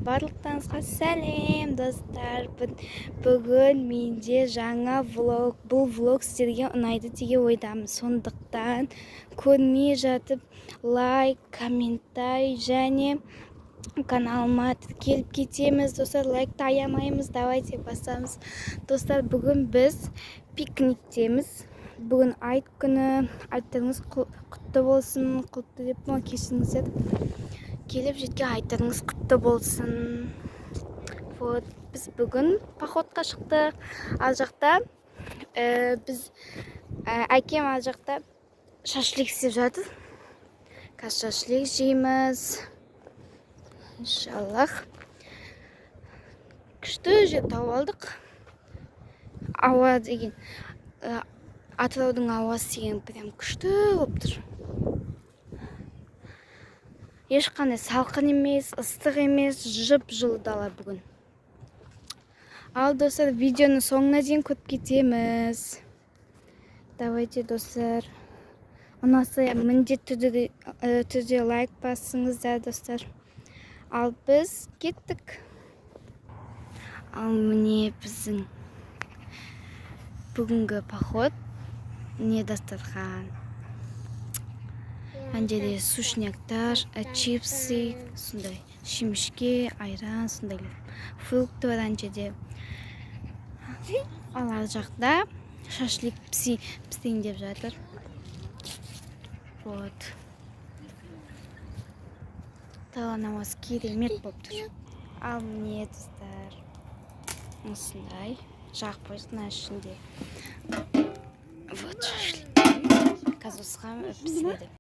Барлықтарыңызға сәлем достар. Бүгін менде жаңа влог. Бұл влог сіздерге ұнайды деген ойдамын. Сондықтан көрмей жатып лайк, комментарий және каналыма тіркеліп кетеміз. Достар, лайкты аямаймыз. Давайте бастаймыз. Достар, бүгін біз пикниктеміз. Бүгін айт күні. Айттарыңыз құтты болсын. Құтты деп кешіріңіздер. Келіп жеткен айттарыңыз құтты болсын. Вот, біз бүгін походқа шықтық. Ал жақта біз әкем ал жақта шашлик істеп жатыр. Қазір шашлик жейміз. Иншаллах. Күшті жер тауып алдық. Ауа деген, Атыраудың ауасы деген прям күшті болып тұр. Ешқандай салқын емес, ыстық емес, жып-жылы дала бүгін. Ал достар, видеоны соңына дейін көріп кетеміз. Давайте достар. Ұнаса міндетті түрде лайк басыңыздар достар. Ал біз кеттік. Ал міне біздің бүгінгі поход. Не дастархан. Анжеде сушняктар, чипсы, сондай шемішке, айран, сондай фрукты бар анжеде. Ал ар жақта шашлик пісейін деп жатыр. Вот. Таланамыз керемет болып тұр. Ал міне достар. Осындай жағып қойсын ішінде. Вот шашлик. Қазір пісіреді.